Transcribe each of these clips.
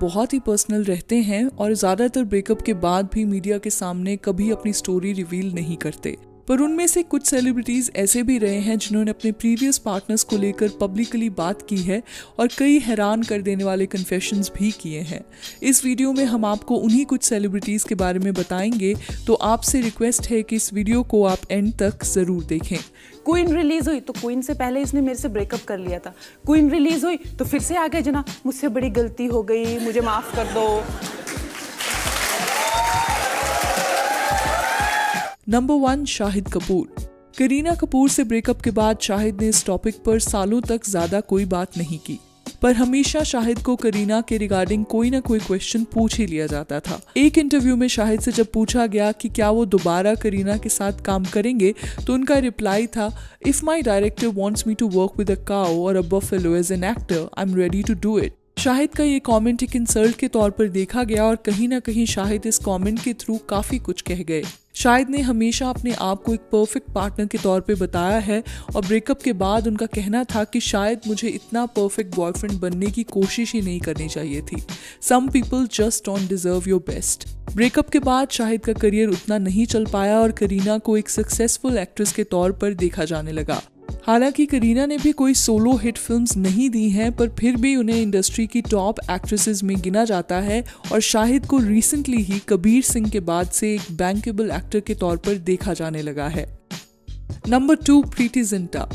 बहुत ही पर्सनल रहते हैं और ज़्यादातर ब्रेकअप के बाद भी मीडिया के सामने कभी अपनी स्टोरी रिवील नहीं करते। पर उनमें से कुछ सेलिब्रिटीज ऐसे भी रहे हैं जिन्होंने अपने प्रीवियस पार्टनर्स को लेकर पब्लिकली बात की है और कई हैरान कर देने वाले कन्फेशंस भी किए हैं। इस वीडियो में हम आपको उन्हीं कुछ सेलिब्रिटीज के बारे में बताएंगे, तो आपसे रिक्वेस्ट है कि इस वीडियो को आप एंड तक जरूर देखें। क्वीन रिलीज हुई तो क्वीन से पहले इसने मेरे से ब्रेकअप कर लिया था। क्वीन रिलीज हुई तो फिर से आ गया जना, मुझसे बड़ी गलती हो गई, मुझे माफ कर दो। नंबर 1, शाहिद कपूर। करीना कपूर से ब्रेकअप के बाद शाहिद ने इस टॉपिक पर सालों तक ज्यादा कोई बात नहीं की, पर हमेशा शाहिद को करीना के रिगार्डिंग कोई ना कोई क्वेश्चन पूछ ही लिया जाता था। एक इंटरव्यू में शाहिद से जब पूछा गया कि क्या वो दोबारा करीना के साथ काम करेंगे, तो उनका रिप्लाई था, if my director wants me to work with a cow और a buffalo as an actor, I am ready to do it. Shahid का ये कमेंट एक इंसल्ट के तौर पर देखा गया और कहीं ना कहीं शाहिद इस कमेंट के थ्रू काफी कुछ कह गए। शाहिद ने हमेशा अपने आप को एक परफेक्ट पार्टनर के तौर पे बताया है और ब्रेकअप के बाद उनका कहना था कि शायद मुझे इतना परफेक्ट बॉयफ्रेंड बनने की कोशिश ही नहीं करनी चाहिए थी। Some people just don't deserve your best. Breakup के बाद शाहिद का करियर उतना नहीं चल पाया और करीना को एक सक्सेसफुल एक्ट्रेस के तौर पर देखा जाने लगा। हालांकि करीना ने भी कोई सोलो हिट फिल्म्स नहीं दी हैं, पर फिर भी उन्हें इंडस्ट्री की टॉप एक्ट्रेसेस में गिना जाता है और शाहिद को रिसेंटली ही कबीर सिंह के बाद से एक बैंकेबल एक्टर के तौर पर देखा जाने लगा है। नंबर 2, प्रीति जिंटा।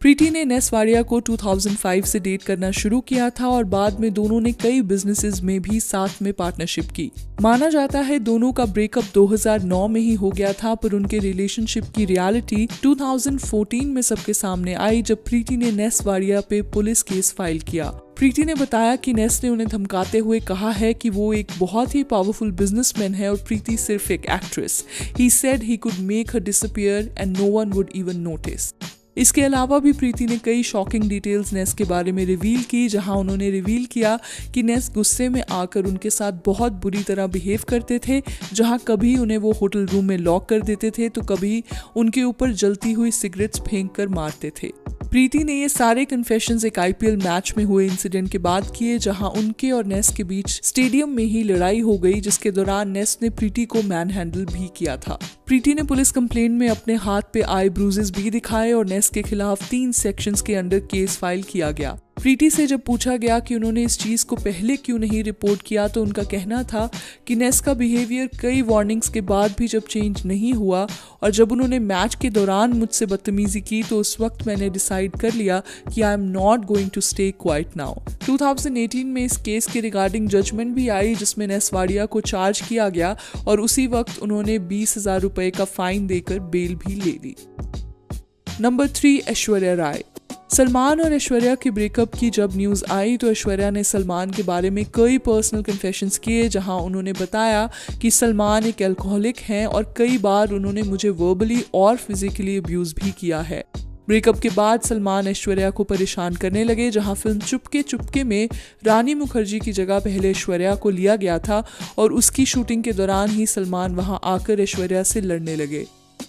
प्रीति ने नेस वाडिया को 2005 से डेट करना शुरू किया था और बाद में दोनों ने कई बिजनेसेस में भी साथ में पार्टनरशिप की। माना जाता है दोनों का ब्रेकअप 2009 में ही हो गया था, पर उनके रिलेशनशिप की रियलिटी 2014 में सबके सामने आई जब प्रीति ने नेस वाडिया पे पुलिस केस फाइल किया। प्रीति ने बताया कि नेस ने उन्हें धमकाते हुए कहा है कि वो एक बहुत ही पावरफुल बिजनेसमैन है और प्रीति सिर्फ एक actress. He said he could make her disappear and no one would even notice. इसके अलावा भी प्रीति ने कई शॉकिंग डिटेल्स नेस के बारे में रिवील की, जहां उन्होंने रिवील किया कि नेस गुस्से में आकर उनके साथ बहुत बुरी तरह बिहेव करते थे, जहां कभी उन्हें वो होटल रूम में लॉक कर देते थे तो कभी उनके ऊपर जलती हुई सिगरेट्स फेंक कर मारते थे। प्रीति ने ये सारे कन्फेशंस एक आईपीएल मैच में हुए इंसिडेंट के बाद किए, जहां उनके और नेस के बीच स्टेडियम में ही लड़ाई हो गई, जिसके दौरान नेस ने प्रीति को मैन हैंडल भी किया था। प्रीति ने पुलिस कंप्लेंट में अपने हाथ पे आई ब्रूजेस भी दिखाए और नेस के खिलाफ 3 सेक्शंस के अंडर केस फाइल किया गया। प्रीति से जब पूछा गया कि उन्होंने इस चीज को पहले क्यों नहीं रिपोर्ट किया, तो उनका कहना था कि नेस का बिहेवियर कई वार्निंग्स के बाद भी जब चेंज नहीं हुआ और जब उन्होंने मैच के दौरान मुझसे बदतमीजी की तो उस वक्त मैंने डिसाइड कर लिया कि I am not going to stay quiet now. 2018 में इस केस के रिगार्डिंग जजमेंट भी आई, जिसमें नेस वाडिया को चार्ज किया गया और उसी वक्त उन्होंने 20,000 रुपए का फाइन देकर बेल भी ले ली। नंबर 3, ऐश्वर्या राय। सलमान और ऐश्वर्या के ब्रेकअप की जब न्यूज़ आई तो ऐश्वर्या ने सलमान के बारे में कई पर्सनल कन्फेशंस किए, जहां उन्होंने बताया कि सलमान एक अल्कोहलिक हैं और कई बार उन्होंने मुझे वर्बली और फिजिकली अब्यूज भी किया है। ब्रेकअप के बाद सलमान ऐश्वर्या को परेशान करने लगे, जहां फिल्म चुपके चुपके में रानी मुखर्जी की जगह पहले ऐश्वर्या को लिया गया था और उसकी शूटिंग के दौरान ही सलमान वहां आकर ऐश्वर्या से लड़ने लगे।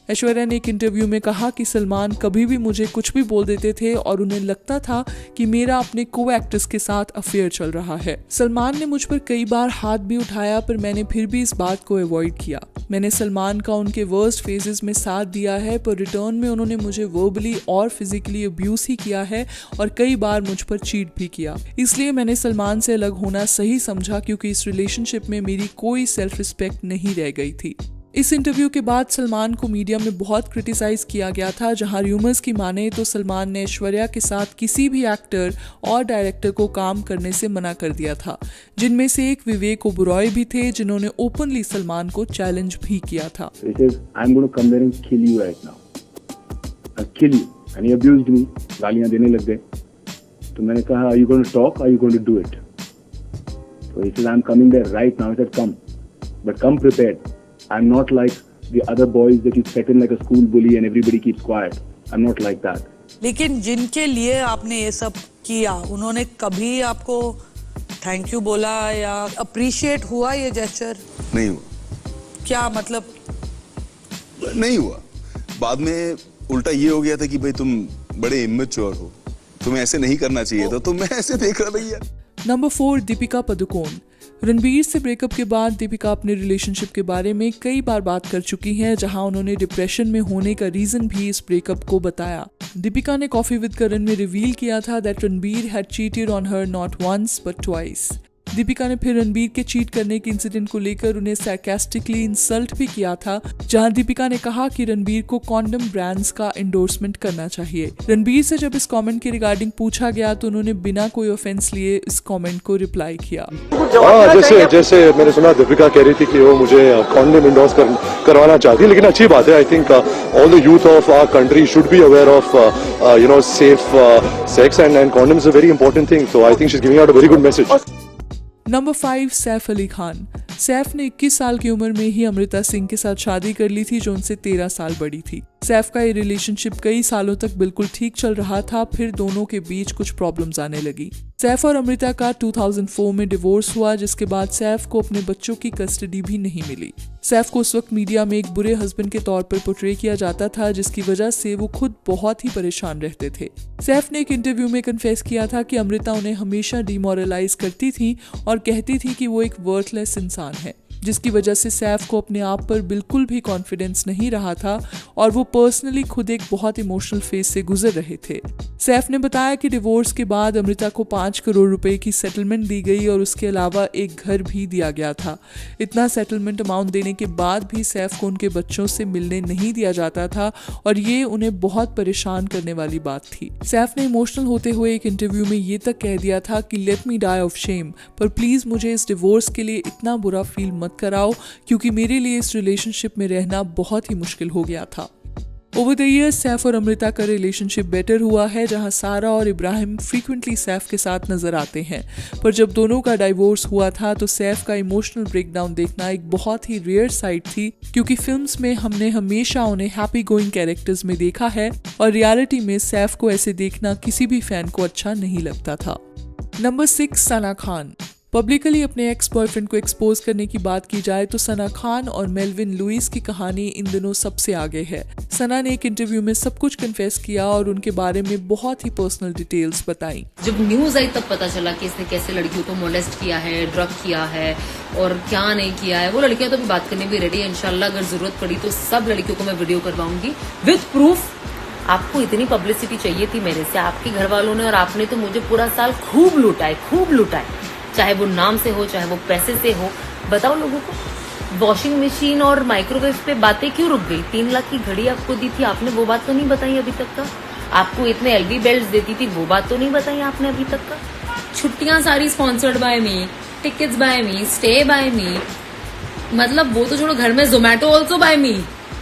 ऐश्वर्या ने एक इंटरव्यू में कहा कि सलमान कभी भी मुझे कुछ भी बोल देते थे और उन्हें लगता था कि मेरा अपने को एक्ट्रेस के साथ अफेयर चल रहा है। सलमान ने मुझ पर कई बार हाथ भी उठाया, पर मैंने फिर भी इस बात को अवॉइड किया। मैंने सलमान का उनके वर्स्ट फेजेस में साथ दिया है, पर रिटर्न में उन्होंने मुझे वर्बली और फिजिकली अब्यूज ही किया है और कई बार मुझ पर चीट भी किया। इसलिए मैंने सलमान से अलग होना सही समझा, क्योंकि इस रिलेशनशिप में मेरी कोई सेल्फ रिस्पेक्ट नहीं रह गई थी। इस इंटरव्यू के बाद सलमान को मीडिया में बहुत क्रिटिसाइज किया गया था, जहां र्यूमर्स की माने तो सलमान ने ऐश्वर्या के साथ किसी भी एक्टर और डायरेक्टर को काम करने से मना कर दिया था, जिनमें से एक विवेक ओबरॉय भी थे, जिन्होंने ओपनली सलमान को चैलेंज भी किया था। गालियां देने लग गए, तो मैंने कहा are you going to talk, are you going to do it? So he said I'm coming there right now. I said come, but come prepared. I'm not like the other boys that you set in like a school bully and everybody keeps quiet. I'm not like that. लेकिन जिनके लिए आपने ये सब किया, उन्होंने कभी आपको थैंक यू बोला या अप्रिशिएट हुआ ये जेस्चर? नहीं हुआ। क्या मतलब? नहीं हुआ। बाद में उल्टा ये हो गया था कि भाई तुम बड़े इमेच्योर हो, तुम्हें ऐसे नहीं करना चाहिए था, तो मैं ऐसे देख रहा भैया। नंबर 4, दीपिका पादुकोण। रणबीर से ब्रेकअप के बाद दीपिका अपने रिलेशनशिप के बारे में कई बार बात कर चुकी हैं, जहां उन्होंने डिप्रेशन में होने का रीजन भी इस ब्रेकअप को बताया। दीपिका ने कॉफी विद करण में रिवील किया था that Ranbir had cheated on her not once but twice. Deepika ने फिर रणबीर के चीट करने के इंसिडेंट को लेकर उन्हें sarcastically इंसल्ट भी किया था, जहां दीपिका ने कहा कि रणबीर को कॉन्डम ब्रांड्स का एंडोर्समेंट करना चाहिए। रणबीर से जब इस कमेंट के रिगार्डिंग पूछा गया तो उन्होंने बिना कोई ऑफेंस लिए इस कमेंट को रिप्लाई किया। जैसे मैंने सुना दीपिका कह रही थी कि वो मुझे कॉन्डम एंडोर्स करवाना चाहती है, लेकिन अच्छी बात है। I think all the youth of our country should be aware of safe sex and condoms a very important thing, so I think she is giving out a very good message. Number 5, Saif Ali Khan. Saif ने 21 साल की उम्र में ही अमृता सिंह के साथ शादी कर ली थी, जो उनसे 13 साल बड़ी थी। सैफ का ये रिलेशनशिप कई सालों तक बिल्कुल ठीक चल रहा था, फिर दोनों के बीच कुछ प्रॉब्लम्स आने लगी। सैफ और अमृता का 2004 में डिवोर्स हुआ, जिसके बाद सैफ को अपने बच्चों की कस्टडी भी नहीं मिली। सैफ को उस वक्त मीडिया में एक बुरे हस्बैंड के तौर पर पोर्ट्रे किया जाता था, जिसकी वजह से वो खुद बहुत ही परेशान रहते थे। सैफ ने एक इंटरव्यू में कन्फेस किया था कि अमृता उन्हें हमेशा डिमोरलाइज करती थी और कहती थी कि वो एक वर्थलेस इंसान है, जिसकी वजह से सैफ को अपने आप पर बिल्कुल भी कॉन्फिडेंस नहीं रहा था और वो पर्सनली खुद एक बहुत इमोशनल फेज से गुजर रहे थे। सैफ ने बताया कि डिवोर्स के बाद अमृता को 5 करोड़ रुपए की सेटलमेंट दी गई और उसके अलावा एक घर भी दिया गया था। इतना सेटलमेंट अमाउंट देने के बाद भी सैफ को उनके बच्चों से मिलने नहीं दिया जाता था और ये उन्हें बहुत परेशान करने वाली बात थी। सैफ ने इमोशनल होते हुए एक इंटरव्यू में ये तक कह दिया था कि let me die of shame, पर प्लीज मुझे इस डिवोर्स के लिए इतना बुरा फील मत कराओ, क्योंकि मेरे लिए इस रिलेशनशिप में रहना बहुत ही मुश्किल हो गया था। ओवर द ईयर्स सैफ और अमृता का रिलेशनशिप बेटर हुआ है, जहां सारा और इब्राहिम फ्रीक्वेंटली सैफ के साथ नजर आते हैं। पर जब दोनों का डाइवोर्स हुआ था तो सैफ का इमोशनल ब्रेकडाउन देखना एक बहुत ही रेयर साइट थी, क्योंकि फिल्म्स में हमने हमेशा उन्हें हैप्पी गोइंग कैरेक्टर्स में देखा है और रियलिटी में सैफ को ऐसे देखना किसी भी फैन को अच्छा नहीं लगता था। नंबर 6, सना खान। पब्लिकली अपने एक्स बॉयफ्रेंड को एक्सपोज करने की बात की जाए तो सना खान और मेल्विन लुइस की कहानी इन दिनों सबसे आगे है। सना ने एक इंटरव्यू में सब कुछ कन्फेस किया और उनके बारे में बहुत ही पर्सनल डिटेल्स बताई। जब न्यूज आई तब पता चला कि इसने कैसे लड़कियों को मोलेस्ट किया है, ड्रग किया है और क्या नहीं किया है। वो लड़कियां तो भी बात करने भी रेडी है। इंशाल्लाह अगर जरूरत पड़ी तो सब लड़कियों को मैं वीडियो करवाऊंगी विद प्रूफ। आपको इतनी पब्लिसिटी चाहिए थी मेरे से, आपके घर वालों ने और आपने तो मुझे पूरा साल खूब लूटा है, चाहे वो नाम से हो चाहे वो पैसे से हो। बताओ लोगों को वॉशिंग मशीन और माइक्रोवेव पे बातें क्यों रुक गई? 3 लाख की घड़ी आपको दी थी, आपने वो बात तो नहीं बताई अभी तक का। आपको इतने LV बेल्ट देती थी, वो बात तो नहीं बताई आपने अभी तक का। छुट्टियां सारी sponsored by me, tickets by me, stay by me, मतलब वो तो छोड़ो, घर में जोमेटो ऑल्सो बाय मी।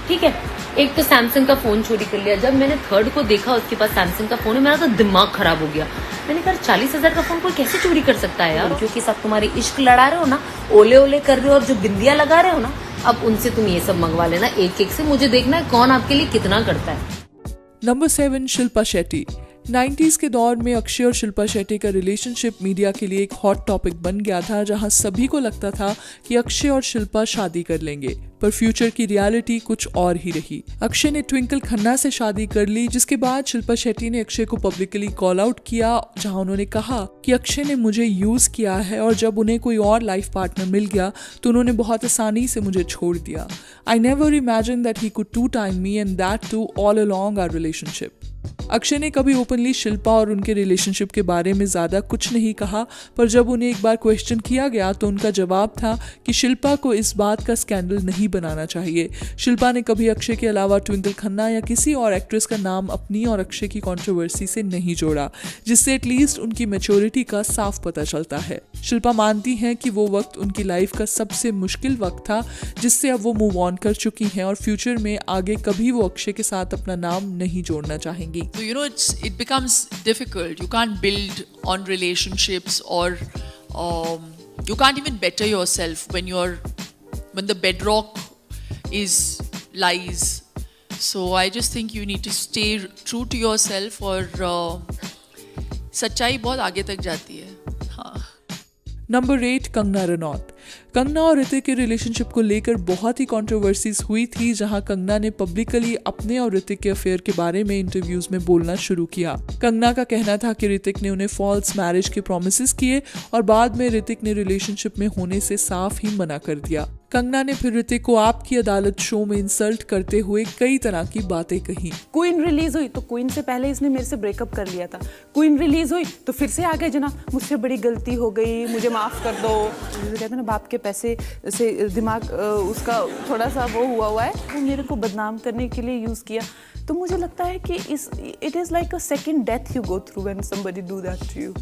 ठीक है, एक तो सैमसंग का फोन चोरी कर लिया। जब मैंने थर्ड को देखा उसके पास सैमसंग का फोन है, मेरा तो दिमाग खराब हो गया। मैंने कहा 40,000 का फोन कोई कैसे चोरी कर सकता है यार? क्योंकि सब तुम्हारे इश्क लड़ा रहे हो ना, ओले ओले कर रहे हो और जो बिंदिया लगा रहे हो ना, अब उनसे तुम ये सब मंगवा लेना एक एक से। मुझे देखना है कौन आपके लिए कितना करता है। नंबर 7, शिल्पा शेट्टी। 90s के दौर में अक्षय और शिल्पा शेट्टी का रिलेशनशिप मीडिया के लिए एक हॉट टॉपिक बन गया था, जहां सभी को लगता था कि अक्षय और शिल्पा शादी कर लेंगे, पर फ्यूचर की रियलिटी कुछ और ही रही। अक्षय ने ट्विंकल खन्ना से शादी कर ली, जिसके बाद शिल्पा शेट्टी ने अक्षय को पब्लिकली कॉल आउट किया, जहां उन्होंने कहा कि अक्षय ने मुझे यूज किया है और जब उन्हें कोई और लाइफ पार्टनर मिल गया तो उन्होंने बहुत आसानी से मुझे छोड़ दिया। I never imagine that he could two time me and that too all along our relationship. Akshay ने कभी ओपनली शिल्पा और उनके रिलेशनशिप के बारे में ज़्यादा कुछ नहीं कहा, पर जब उन्हें एक बार क्वेश्चन किया गया तो उनका जवाब था कि शिल्पा को इस बात का स्कैंडल नहीं बनाना चाहिए। शिल्पा ने कभी अक्षय के अलावा ट्विंकल खन्ना या किसी और एक्ट्रेस का नाम अपनी और अक्षय की कंट्रोवर्सी से नहीं जोड़ा, जिससे एटलीस्ट उनकी मैच्योरिटी का साफ पता चलता है। शिल्पा मानती हैं कि वो वक्त उनकी लाइफ का सबसे मुश्किल वक्त था, जिससे अब वो मूव ऑन कर चुकी हैं और फ्यूचर में आगे कभी वो अक्षय के साथ अपना नाम नहीं जोड़ना चाहेंगी। So, you know, it becomes difficult. You can't build on relationships or you can't even better yourself when the bedrock is lies. So I just think you need to stay true to yourself और सच्चाई बहुत आगे तक जाती है। हाँ। Number 8, Kangana Ranaut. Kangana और ऋतिक के रिलेशनशिप को लेकर बहुत ही कंट्रोवर्सीज हुई थी, जहां कंगना ने पब्लिकली अपने और ऋतिक के अफेयर के बारे में इंटरव्यूज में बोलना शुरू किया। कंगना का कहना था कि ऋतिक ने उन्हें फॉल्स मैरिज के प्रॉमिसेस किए और बाद में ऋतिक ने रिलेशनशिप में होने से साफ ही मना कर दिया। कंगना ने फिर ऋतिक को आपकी अदालत शो में इंसल्ट करते हुए कई तरह की बातें कही। क्वीन रिलीज हुई तो क्वीन से पहले इसने मेरे से ब्रेकअप कर लिया था। क्वीन रिलीज हुई तो फिर से आ गए जना, मुझसे बड़ी गलती हो गई, मुझे माफ कर दो। कहते हैं ना, बाप के पैसे से दिमाग उसका थोड़ा सा वो हुआ है, वो मेरे को बदनाम करने के लिए यूज किया। तो मुझे लगता है कि it is like a second death you go through when somebody do that to you.